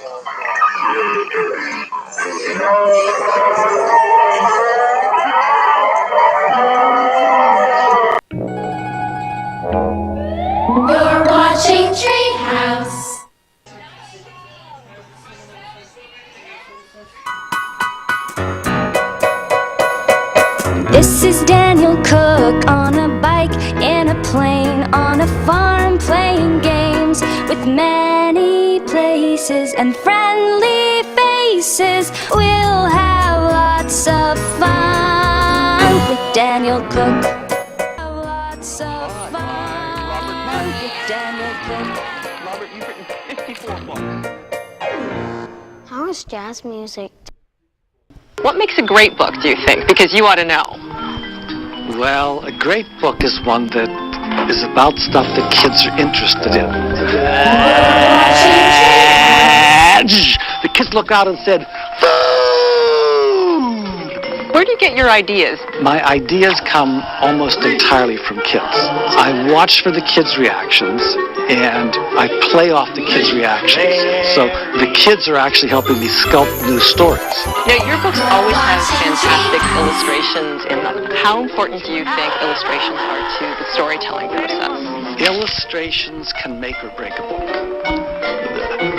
You're watching Treehouse. This is Daniel Cook on a bike, in a plane, on a farm, playing games with many places and friendly faces. We'll have lots of fun with Daniel Cook. Lots of fun with Daniel Cook. Robert, you've written 54 books. How is jazz music? What makes a great book, do you think? Because you ought to know. Well, a great book is one that is about stuff that kids are interested in. The kids look out and said, food! Where do you get your ideas? My ideas come almost entirely from kids. I watch for the kids' reactions, and I play off the kids' reactions. So the kids are actually helping me sculpt new stories. Now, your books always have fantastic illustrations in them. How important do you think illustrations are to the storytelling process? Illustrations can make or break a book.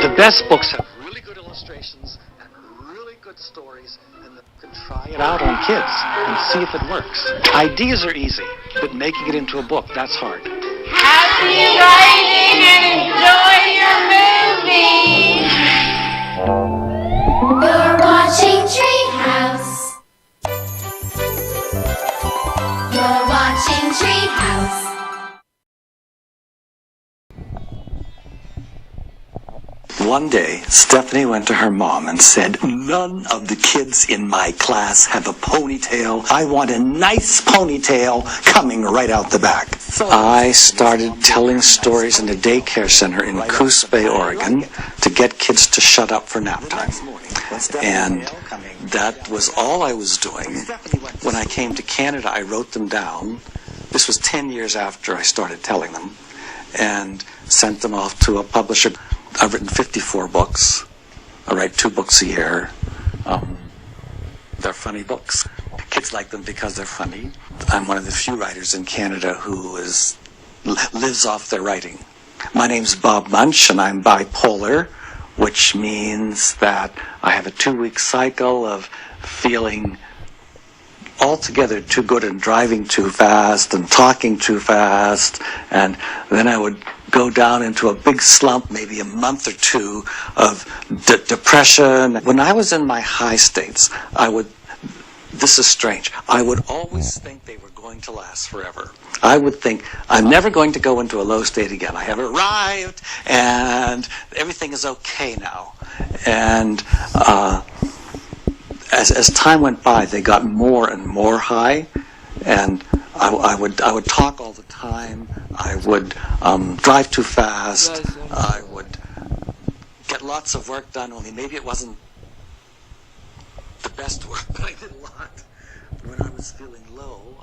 The best books have really good illustrations and really good stories, and you can try it out on kids and see if it works. Ideas are easy, but making it into a book, that's hard. Happy writing and enjoy your movie. You're watching Treehouse. You're watching Treehouse. One day, Stephanie went to her mom and said, "None of the kids in my class have a ponytail. I want a nice ponytail coming right out the back." So I started telling stories in a daycare center in Coos Bay, Oregon, to get kids to shut up for nap time. And that was all I was doing. When I came to Canada, I wrote them down. This was 10 years after I started telling them, and sent them off to a publisher. I've written 54 books. I write 2 books a year. They're funny books. Kids like them because they're funny. I'm one of the few writers in Canada who lives off their writing. My name's Bob Munch, and I'm bipolar, which means that I have a 2-week cycle of feeling altogether too good and driving too fast and talking too fast, and then I would go down into a big slump, maybe a month or 2 of depression. When I was in my high states, this is strange, I would always think they were going to last forever. I would think, I'm never going to go into a low state again. I have arrived, and everything is okay now. And as time went by, they got more and more high, and I would talk all the time. I would drive too fast. I would get lots of work done, only maybe it wasn't the best work, but I did a lot. When I was feeling low,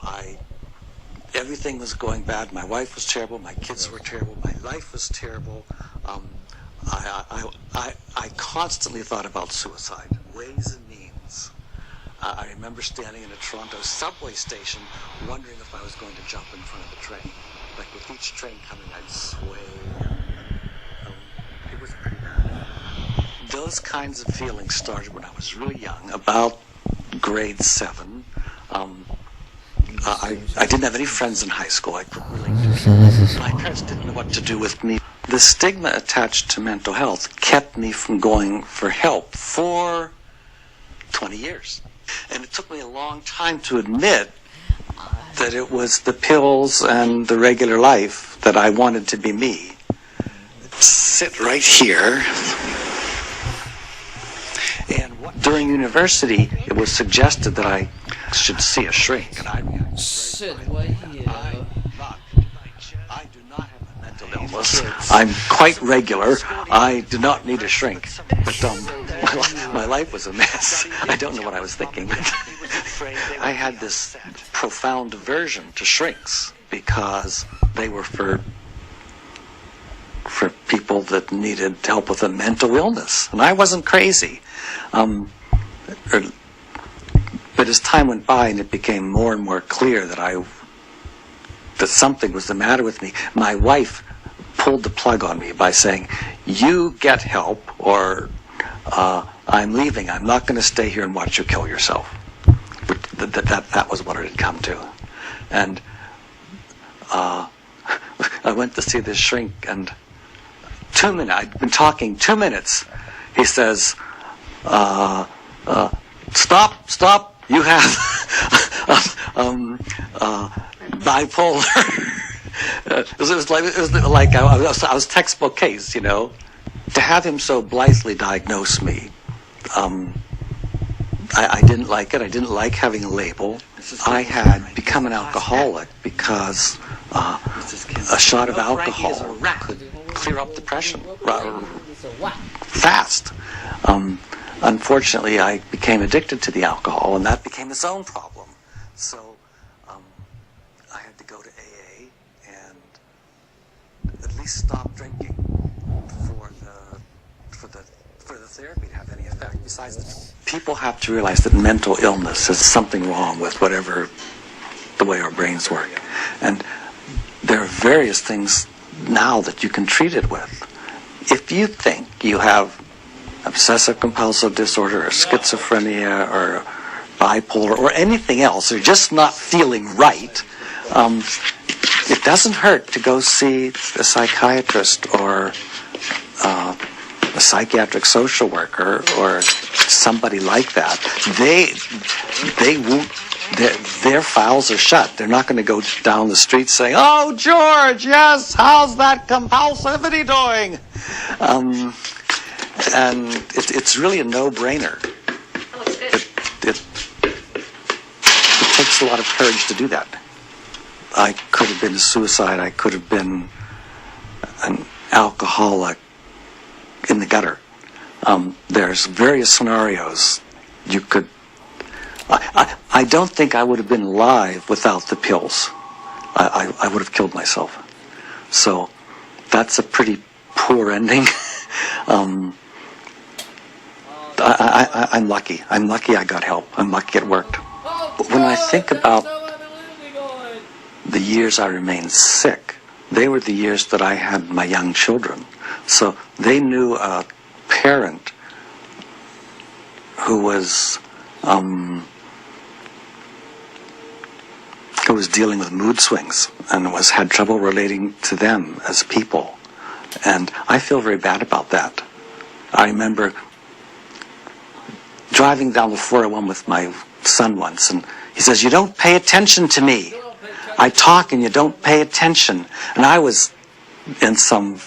everything was going bad. My wife was terrible. My kids were terrible. My life was terrible. I constantly thought about suicide, ways and means. I remember standing in a Toronto subway station wondering if I was going to jump in front of the train. Like with each train coming, I'd sway. It was pretty bad. Those kinds of feelings started when I was really young, about grade 7. I didn't have any friends in high school. I couldn't relate to them. My parents didn't know what to do with me. The stigma attached to mental health kept me from going for help for 20 years. And it took me a long time to admit that it was the pills and the regular life that I wanted to be me. Sit right here. And during university, it was suggested that I should see a shrink. And I reacted. Sit right here. I do not have a mental illness. I'm quite regular. I do not need a shrink. But my life was a mess. I don't know what I was thinking. I had this profound aversion to shrinks because they were for for people that needed help with a mental illness, and I wasn't crazy. But as time went by and it became more and more clear that something was the matter with me, my wife pulled the plug on me by saying, "You get help, or I'm leaving. I'm not going to stay here and watch you kill yourself." That was what it had come to. And I went to see this shrink, and 2 minutes, I'd been talking 2 minutes. He says, stop, you have bipolar. It was like I was textbook case, you know. To have him so blithely diagnose me, I didn't like it. I didn't like having a label. I had become an alcoholic because a shot of alcohol could clear up depression fast. Unfortunately, I became addicted to the alcohol, and that became its own problem. So I had to go to AA and at least stop drinking for the therapy to have any effect. Besides, people have to realize that mental illness is something wrong with whatever the way our brains work, and there are various things now that you can treat it with. If you think you have obsessive compulsive disorder or schizophrenia or bipolar or anything else, or just not feeling right, it doesn't hurt to go see a psychiatrist or a psychiatric social worker or somebody like that. They won't. Their files are shut. They're not going to go down the street saying, "Oh, George, yes, how's that compulsivity doing?" And it's really a no-brainer. It takes a lot of courage to do that. I could have been a suicide. I could have been an alcoholic in the gutter. There's various scenarios you could. I don't think I would have been alive without the pills. I would have killed myself. So that's a pretty poor ending. I'm lucky. I'm lucky I got help. I'm lucky it worked. But when I think about the years I remained sick, they were the years that I had my young children. So they knew a parent who was dealing with mood swings and had trouble relating to them as people. And I feel very bad about that. I remember driving down the 401 with my son once, and he says, "You don't pay attention to me. I talk and you don't pay attention." And I was in some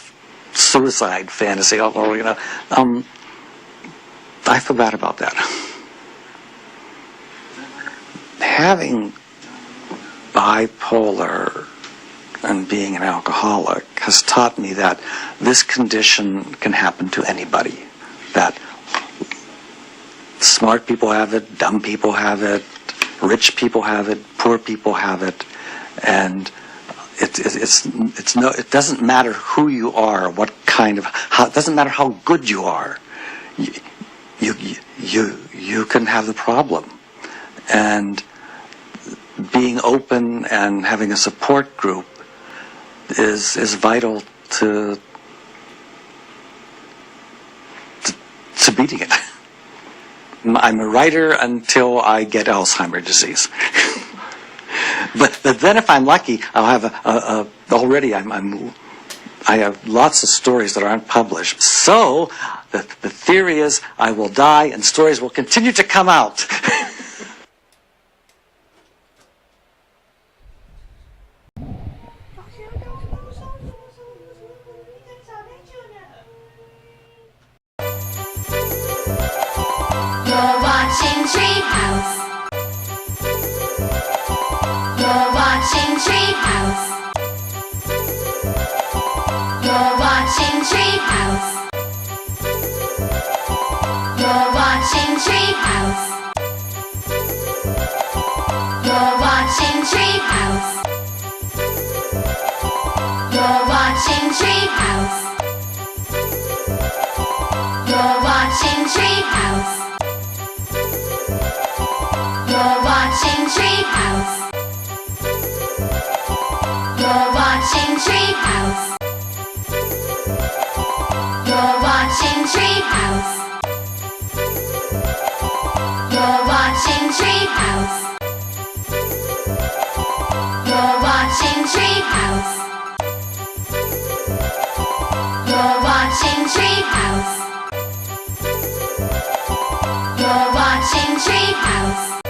suicide fantasy, or you know, I feel bad about that. Having bipolar and being an alcoholic has taught me that this condition can happen to anybody. That smart people have it, dumb people have it, rich people have it, poor people have it, and it doesn't matter who you are, what kind of, it doesn't matter how good you are. You can have the problem, and being open and having a support group is vital to beating it. I'm a writer until I get Alzheimer's disease. but then if I'm lucky, I'll have already I have lots of stories that aren't published. So the theory is I will die and stories will continue to come out. You're watching Treehouse. You're watching Treehouse. You're watching Treehouse. You're watching Treehouse. You're watching Treehouse. You're watching Treehouse. watching Treehouse. You're watching Treehouse. You're watching Treehouse. You're watching Treehouse. You're watching Treehouse. You're watching Treehouse. You're watching Treehouse. You're watching Treehouse.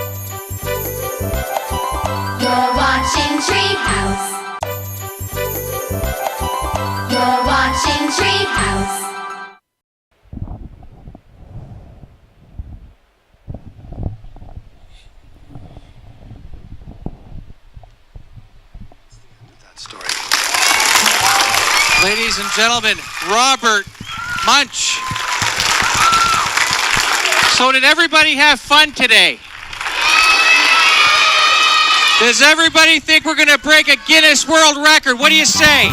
You're watching Treehouse. You're watching Treehouse. Story. Ladies and gentlemen, Robert Munch. So did everybody have fun today? Does everybody think we're going to break a Guinness World Record? What do you say?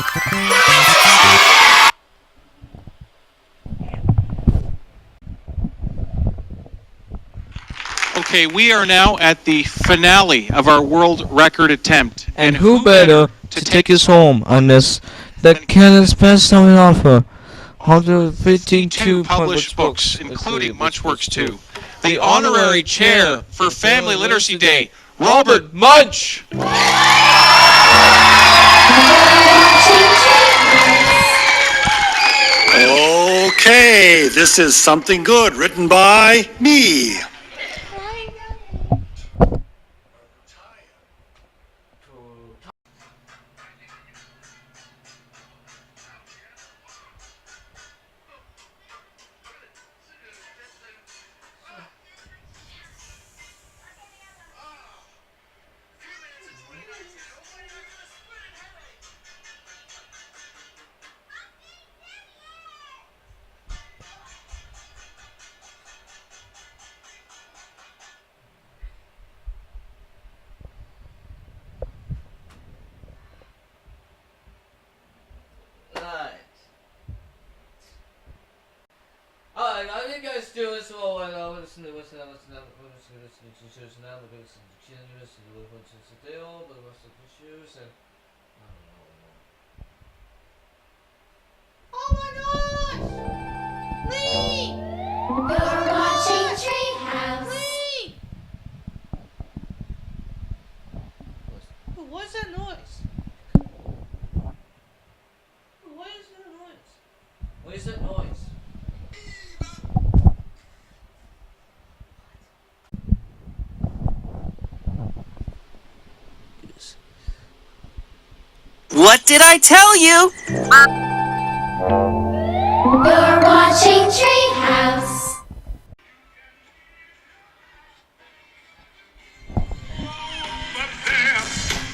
Okay, we are now at the finale of our world record attempt. And who better to take us home on this, the Canada's best-selling author, 152 published books, including much works too. The honorary chair for Family Literacy Day, Robert Munch. Okay, this is Something Good, written by me. Alright, I think guys do this all right. Listen to Oh my gosh! Lee! You're watching Treehouse. Lee! What's that noise? What is that noise? What is that noise? What did I tell you? You're watching Treehouse.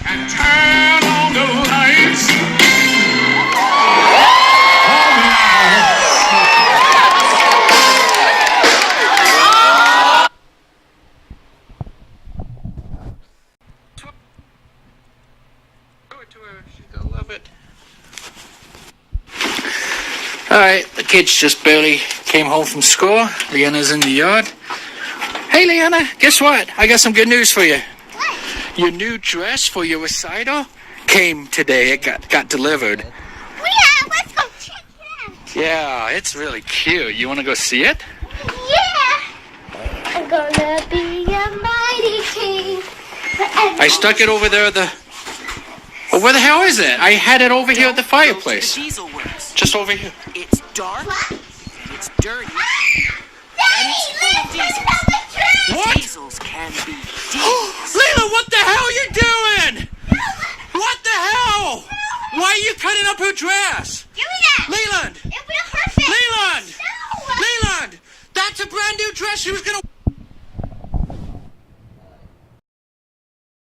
And turn on the lights. Alright, the kids just barely came home from school. Leanna's in the yard. Hey Leanna, guess what? I got some good news for you. Your new dress for your recital came today. It got delivered. Yeah, let's go check it out. Yeah, it's really cute. You want to go see it? Yeah. I'm gonna be a mighty king. I stuck it over there at the... Well, where the hell is it? I had it over here at the fireplace. Diesel works. Just over here. It's dark. It's dirty. Daddy, look, there's another tree. What? Diesels can be deep.